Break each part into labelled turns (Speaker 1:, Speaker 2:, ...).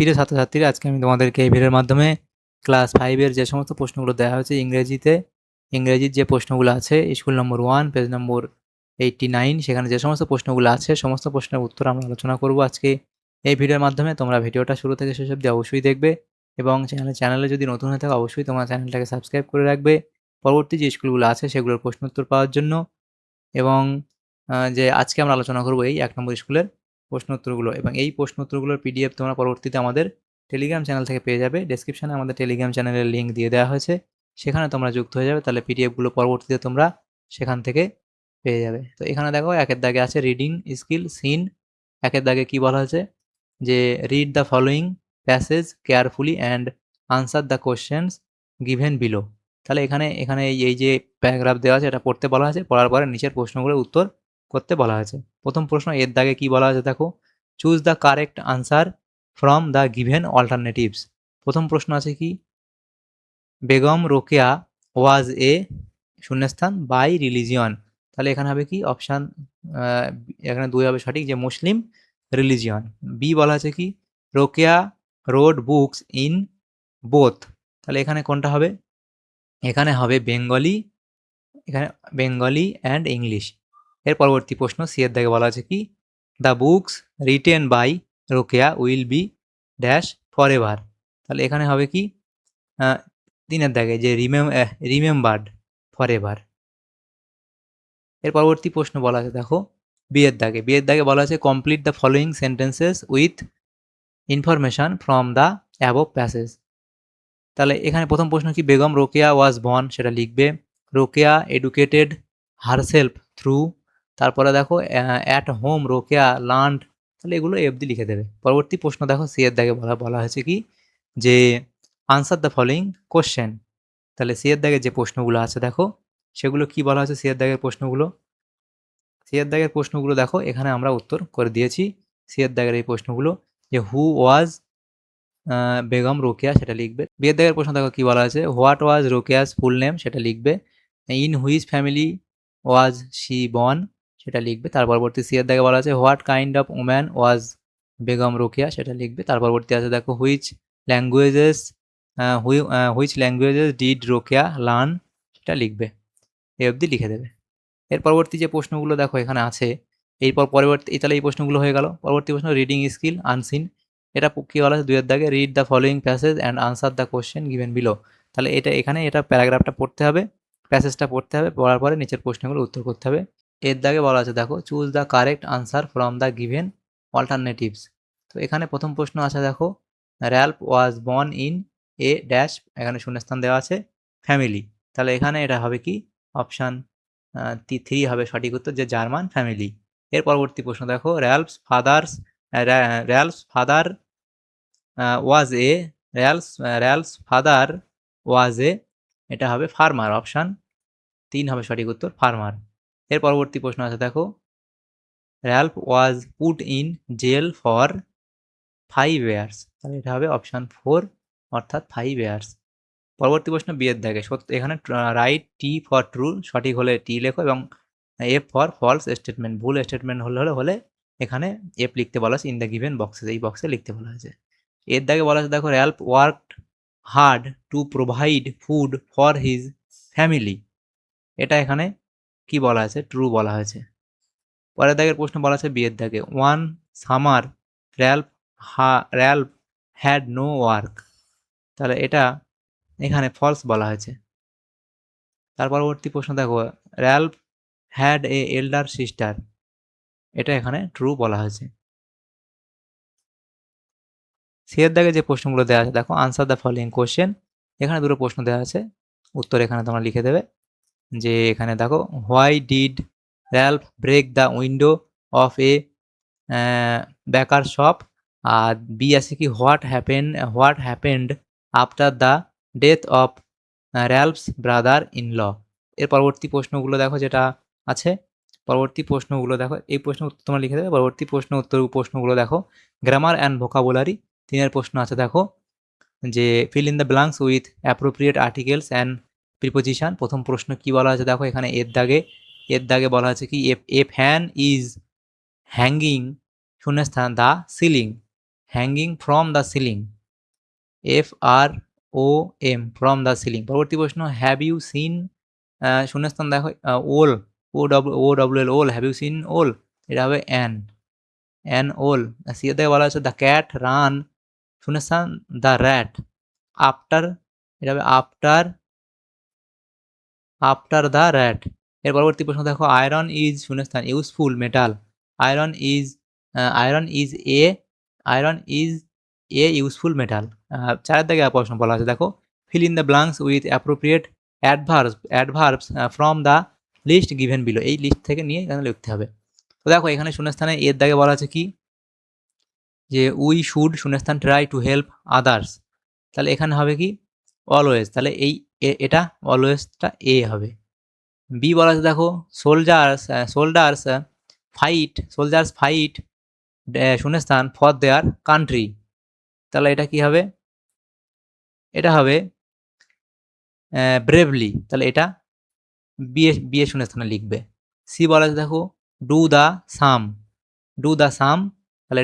Speaker 1: প্রিয় ছাত্রছাত্রীরা, আজকে আমি তোমাদেরকে এই ভিডিওর মাধ্যমে ক্লাস 5 এর যে সমস্ত প্রশ্নগুলো দেওয়া হয়েছে ইংরেজির যে প্রশ্নগুলো আছে স্কুল নম্বর 1 পেজ নম্বর 89, সেখানে যে সমস্ত প্রশ্নগুলো আছে সমস্ত প্রশ্নের উত্তর আমরা আলোচনা করব আজকে এই ভিডিওর মাধ্যমে। তোমরা ভিডিওটা শুরু থেকে শেষ অবধি অবশ্যই দেখবে এবং চ্যানেলে যদি নতুন হয়ে থাকো অবশ্যই তোমার চ্যানেলটাকে সাবস্ক্রাইব করে রাখবে পরবর্তী যে স্কুলগুলো আছে সেগুলোর প্রশ্ন উত্তর পাওয়ার জন্য। এবং যে আজকে আমরা আলোচনা করব এই 1 নম্বর স্কুলের প্রশ্ন উত্তরগুলো, এবং এই প্রশ্ন উত্তরগুলোর পিডিএফ তোমরা পরবর্তীতে আমাদের টেলিগ্রাম চ্যানেল থেকে পেয়ে যাবে। ডেসক্রিপশনে আমাদের টেলিগ্রাম চ্যানেলের লিঙ্ক দিয়ে দেওয়া হয়েছে, সেখানে তোমরা যুক্ত হয়ে যাবে, তাহলে পিডিএফগুলো পরবর্তীতে তোমরা সেখান থেকে পেয়ে যাবে। তো এখানে দেখো একের দাগে আছে রিডিং স্কিল সিন। একের দাগে কি বলা হয়েছে যে read the following passage carefully and answer the questions given below. তাহলে এখানে এখানে এই যে প্যারাগ্রাফ দেওয়া আছে এটা পড়তে বলা হয়েছে, পড়ার পরে নিচের প্রশ্নগুলোর উত্তর করতে বলা হয়েছে। প্রথম প্রশ্ন এর দাগে কি বলা হয়েছে দেখো, choose the correct answer from the given alternatives. প্রথম প্রশ্ন আছে কি, বেগম রোকেয়া ওয়াজ এ শূন্যস্থান বাই রিলিজিয়ন। তাহলে এখানে হবে কি অপশান, এখানে 2 হবে সঠিক, যে মুসলিম রিলিজিয়ন। বি বলা আছে কি, Rokeya road books in both. তাহলে এখানে কোনটা হবে, এখানে হবে বেঙ্গলি, এখানে বেঙ্গলি অ্যান্ড ইংলিশ। এর পরবর্তী প্রশ্ন সি এর দাগে বলা আছে কি, the books written by Rokeya will be dash forever. তাহলে এখানে হবে কি 3 দাগে, যে রিমেম্বার্ড ফর এভার। এর পরবর্তী প্রশ্ন বলা আছে দেখো বিয়ের দাগে বলা আছে complete the following sentences with information from the above passage. তাহলে এখানে প্রথম প্রশ্ন কি, বেগম রোকেয়া ওয়াজ বর্ন, সেটা লিখবে। রোকেয়া এডুকেটেড হারসেলফ থ্রু, তারপরে দেখো অ্যাট হোম রোকেয়া লার্নড, তাহলে এগুলো এফডি লিখে দেবে। পরবর্তী প্রশ্ন দেখো সি এর দাগে বলা হয়েছে কি, যে আনসার দ্য ফলোয়িং কোশ্চেন। তাহলে সি এর দাগে যে প্রশ্নগুলো আছে দেখো সেগুলো কি বলা হয়েছে, সি এর দাগের প্রশ্নগুলো দেখো এখানে আমরা উত্তর করে দিয়েছি। সি এর দাগের এই প্রশ্নগুলো, যে হু ওয়াজ বেগম রোকেয়া, সেটা লিখবে। বিয়ের দাগের প্রশ্ন দেখো কি বলা আছে, what was Rokeya's full name, সেটা লিখবে। In which family was she born, সেটা লিখবে। তার পরবর্তী সি এর দাগে বলা আছে what kind of woman was Begum Rokeya, সেটা লিখবে। তার পরবর্তী আছে দেখো which languages did Rokeya learn, সেটা লিখবে। এ অবধি লিখে দেবে। এর পরবর্তী যে প্রশ্নগুলো দেখো এখানে আছে, তাহলে এই প্রশ্নগুলো হয়ে গেল। পরবর্তী প্রশ্ন রিডিং স্কিল আনসিন, এটা কি বলা আছে 2 এর দাগে, read the following passage and answer the question given below. তাহলে এটা প্যারাগ্রাফটা পড়তে হবে, প্যাসেজটা পড়তে হবে, পড়ার পরে নিচের প্রশ্নগুলো উত্তর করতে হবে। এর দাগে বলা আছে দেখো choose the correct answer from the given alternatives. তো এখানে প্রথম প্রশ্ন আছে দেখো, Ralph was born in a dash, এখানে শূন্যস্থান দেওয়া আছে ফ্যামিলি। তাহলে এখানে এটা হবে কি অপশান 3 হবে সঠিক উত্তর, যে জার্মান ফ্যামিলি। এর পরবর্তী প্রশ্ন দেখো, র্যালফস father was A র্যালফস father was এ, এটা হবে ফার্মার, অপশান 3 হবে সঠিক উত্তর, ফার্মার। এর পরবর্তী প্রশ্ন আছে দেখো, Ralph was put in jail for 5 years, তাহলে এটা হবে অপশান 4, অর্থাৎ 5 ইয়ার্স। পরবর্তী প্রশ্ন বিয়ের দাগে, সত্য এখানে রাইট টি ফর ট্রু, সঠিক হলে টি লেখো, এবং এফ ফর ফলস স্টেটমেন্ট, ভুল স্টেটমেন্ট হলে এখানে এফ লিখতে বলা আছে ইন দ্য গিভেন বক্সে, এই বক্সে লিখতে বলা হয়েছে। এর দাগে বলা আছে দেখো, Ralph worked hard to provide food for his family, এটা এখানে কি বলা আছে, ট্রু বলা হয়েছে। পরের দাগের প্রশ্ন বলা আছে বিয়ের দাগে, one summer Ralph Ralph had no work, তাহলে এটা এখানে ফলস বলা হয়েছে। তার পরবর্তী প্রশ্ন দেখো, Ralph had a elder sister, এটা এখানে ট্রু বলা হয়েছে। সি এর দাগে যে প্রশ্নগুলো দেওয়া আছে দেখো, আনসার দ্য ফলোয়িং কোশ্চেন, এখানে 2টো প্রশ্ন দেওয়া আছে, উত্তর এখানে তোমরা লিখে দেবে। যে এখানে দেখো, why did Ralph break the window of a baker shop, আর বি আছে কি what happened after the death of Ralph's brother in law. এর পরবর্তী প্রশ্নগুলো দেখো যেটা আছে, পরবর্তী প্রশ্নগুলো দেখো, এই প্রশ্ন উত্তর তোমরা লিখে দেবে। পরবর্তী প্রশ্নগুলো দেখো, গ্রামার অ্যান্ড ভোকাবুলারি 3 প্রশ্ন আছে দেখো, যে feel in the blanks with appropriate articles and preposition. প্রথম প্রশ্ন কি বলা আছে দেখো, এখানে এর দাগে বলা আছে কি, এ ফ্যান ইজ হ্যাঙ্গিং শূন্যস্থান the ceiling, hanging from the ceiling, FROM, from the ceiling. পরবর্তী প্রশ্ন, হ্যাভ ইউ সিন, শূন্যস্থান দেখো, ওল, OWL, ওল, হ্যাভ ইউ সিন ওল, এটা হবে অ্যান ওল। সি এর থেকে বলা হচ্ছে দ্য ক্যাট রান, শূন্যস্থান দ্য র্যাট, আফটার, এটা হবে আফটার দ্য র্যাট। এর পরবর্তী প্রশ্ন দেখো, আয়রন ইজ, শূন্যস্থান useful metal, iron is, iron is a, iron is a useful metal. চারের দিকে প্রশ্ন বলা আছে দেখো, fill in the blanks with appropriate adverbs from the list given below, এই লিস্ট থেকে নিয়ে এখানে লিখতে হবে। তো দেখো এখানে শূন্যস্থানে এর দাগে বলা আছে কি, যে উই শুড, শূন্যস্থান ট্রাই টু হেল্প আদার্স, তাহলে এখানে হবে কি অলওয়েজ, তাহলে এই এটা অলওয়েজটা এ হবে। বি বলা আছে দেখো, সোলজার্স ফাইট শূন্যস্থান ফর দেয়ার কান্ট্রি, তাহলে এটা কি হবে, এটা হবে ব্রেভলি, তাহলে এটা বিয়ে শূন্যস্থানে লিখবে। সি বলা আছে দেখো, ডু দ্য সাম, তাহলে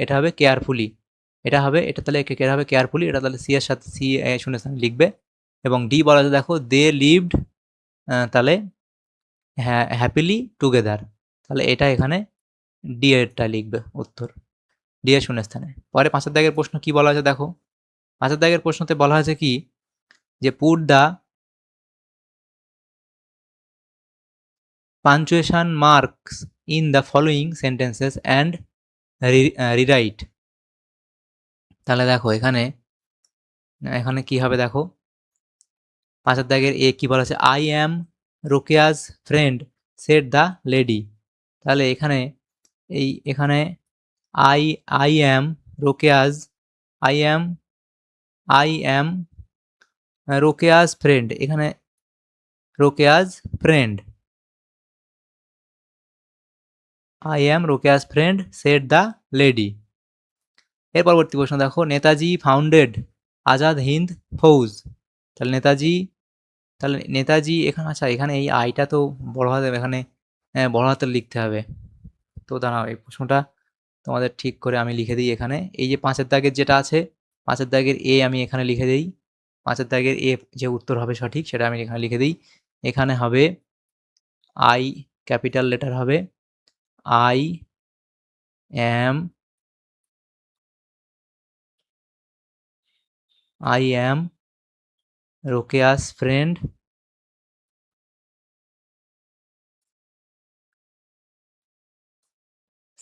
Speaker 1: এটা হবে কেয়ারফুলি, এটা তাহলে এটা হবে কেয়ারফুলি, এটা তাহলে সি এর সাথে সি শূন্যস্থানে লিখবে। এবং ডি বলা আছে দেখো, দে লিভড, তাহলে হ্যাপিলি টুগেদার, তাহলে এটা এখানে ডি এরটা লিখবে উত্তর, ডি এর শূন্যস্থানে। পরে পাঁচের দাগের প্রশ্ন কি বলা হয়েছে দেখো, পাঁচের দাগের প্রশ্নতে বলা হয়েছে কি, যে put the punctuation marks in the following sentences and rewrite, তাহলে দেখো এখানে এখানে কি হবে দেখো, পাঁচের দাগের এ কি বলা আছে, I am Rokeya's friend said the lady, তাহলে এখানে I I am Rokeya's, I am I am Rokeya's friend, এখানে Rokeya's friend, I am Rokeya's friend said the lady. এর পরবর্তী প্রশ্ন দেখো, নেতাজি ফাউন্ডেড আজাদ হিন্দ ফৌজ, তাহলে নেতাজি এখানে, আচ্ছা এখানে এই আইটা তো বড় হাতে, এখানে বড় হাতে লিখতে হবে, তো দাঁড়াও এই প্রশ্নটা তোমাদের ঠিক করে আমি লিখে দিই এখানে। এই যে পাঁচের দাগের যেটা আছে, পাঁচের দাগের এ আমি এখানে লিখে দিই, পাঁচের দাগের এ যে উত্তর হবে সঠিক সেটা আমি এখানে লিখে দিই। এখানে হবে আই, ক্যাপিটাল লেটার হবে I am, I am Rokeya's friend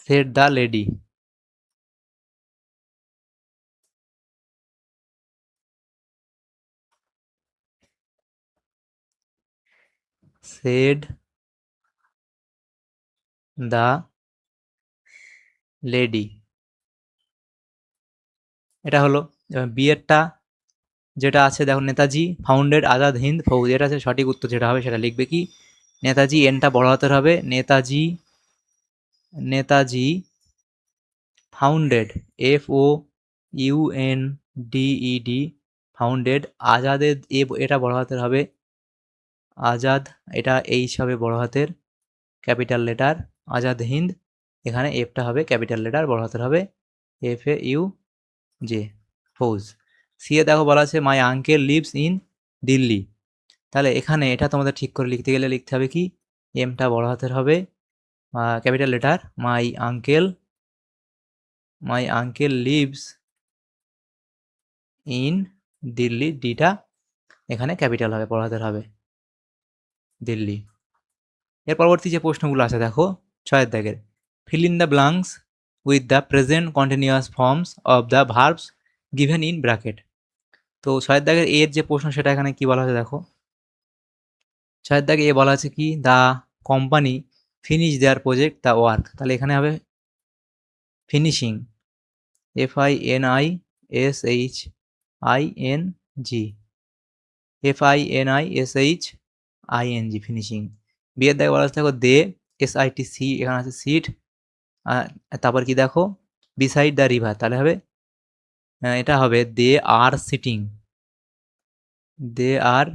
Speaker 1: said the lady, said the lady, এটা হলো। এবার বিয়েরটা যেটা আছে দেখো, নেতাজি ফাউন্ডেড আজাদ হিন্দ ফৌজ, এটা আছে সঠিক উত্তর, যেটা হবে সেটা লিখবে কি, নেতাজি, এনটা বড় হাতের হবে, নেতাজি ফাউন্ডেড, FOUNDED, ফাউন্ডেড, আজাদের এটা বড় হাতের হবে, আজাদ, এটা এইচ হবে বড় হাতের ক্যাপিটাল লেটার, আজাদ হিন্দ, এখানে এফটা হবে ক্যাপিটাল লেটার বড় হাতের হবে, FAUJ, ফৌজ। সি এ দেখো বলা আছে, মাই আঙ্কেল লিভস ইন দিল্লি, তাহলে এখানে এটা তোমাদের ঠিক করে লিখতে গেলে লিখতে হবে কি, এমটা বড় হাতের হবে capital letter, my uncle lives in Delhi, ডিটা এখানে ক্যাপিটাল হবে, বড় হাতের হবে দিল্লি। এর পরবর্তী যে প্রশ্নগুলো আছে দেখো, ছয়ের দাগের, feel in the blanks with the present continuous forms of the verbs given in bracket. তো ছয়ের দাগের এর যে প্রশ্ন সেটা এখানে কি বলা আছে দেখো, ছয়ের দাগে এ বলা আছে কি, the company finish their project the work, তাহলে এখানে হবে ফিনিশিং, FINISHING, FINISHING, ফিনিশিং। বিয়ের দাগে বলা আছে দেখো, দে, SITC, এখানে আছে সিট, তারপর কি দেখো, বিসাইড দ্য রিভার, তাহলে হবে এটা হবে they are sitting, they are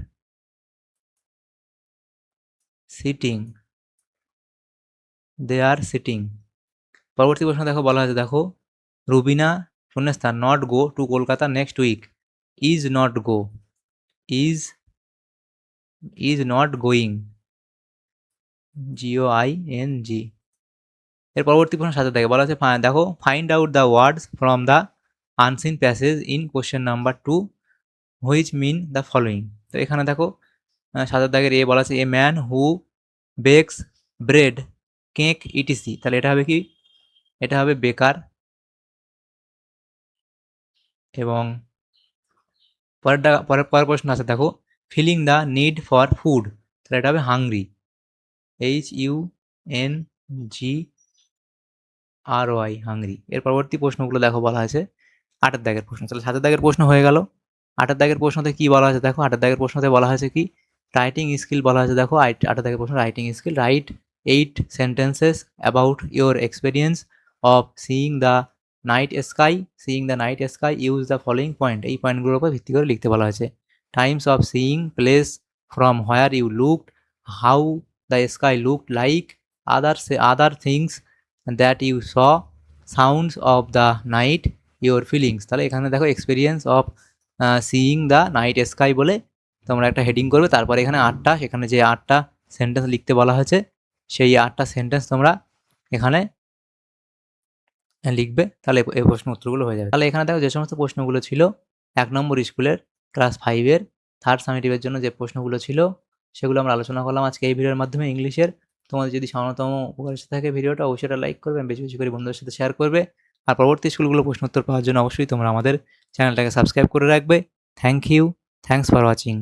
Speaker 1: sitting, they are sitting. পরবর্তী প্রশ্ন দেখো বলা হয়েছে দেখো, রুবিনা শূন্যস্থান not go to Kolkata next week, is not go, is not going, GOING। এর পরবর্তী প্রশ্ন সাথে থেকে বলা আছে দেখো, find out the words from the unseen passage in question number 2 which mean the following. তো এখানে দেখো সাথে দাগের এ বলা আছে a man who bakes bread cake etc, তাহলে এটা হবে কি, এটা হবে বেকার। এবং পরের প্রশ্ন আছে দেখো, filling the need for food, তাহলে এটা হবে হাংরি, HUNGRY, হাংরি। এর পরবর্তী প্রশ্নগুলো দেখো বলা আছে 8 দাগের প্রশ্ন, তাহলে 7 দাগের প্রশ্ন হয়ে গেল। 8 দাগের প্রশ্নতে কি বলা আছে দেখো, 8 দাগের প্রশ্নতে বলা হয়েছে কি, রাইটিং স্কিল বলা আছে দেখো, 8 দাগের প্রশ্ন writing skill, write 8 sentences about your experience of seeing the night sky, use the following point, এই পয়েন্টগুলোর উপর ভিত্তি করে লিখতে বলা হয়েছে। Times of seeing, place from where you looked, how the sky looked like, other things that you saw, sounds of the night, your feelings. তাহলে এখানে দেখো experience of seeing the night sky বলে তোমরা একটা হেডিং করবে, তারপরে এখানে 8টা, সেখানে যে 8টা সেন্টেন্স লিখতে বলা হয়েছে সেই 8টা সেন্টেন্স তোমরা এখানে লিখবে, তাহলে এই প্রশ্ন উত্তরগুলো হয়ে যাবে। তাহলে এখানে দেখো যে সমস্ত প্রশ্নগুলো ছিল 1 নম্বর স্কুলের ক্লাস 5-এর থার্ড সামেটিভের জন্য যে প্রশ্নগুলো ছিল সেগুলো আমরা আলোচনা করলাম আজকে এই ভিডিওর মাধ্যমে ইংলিশের। তোমাদের যদি সামান্যতম উপকার এসে থাকে ভিডিওটা অবশ্যই এটা লাইক করবে, বেশি বেশি করে বন্ধুদের সাথে শেয়ার করবে। আর পরবর্তী স্কুলগুলো প্রশ্ন উত্তর পাওয়ার জন্য অবশ্যই তোমরা আমাদের চ্যানেলটাকে সাবস্ক্রাইব করে রাখবে। Thank you, thanks for watching.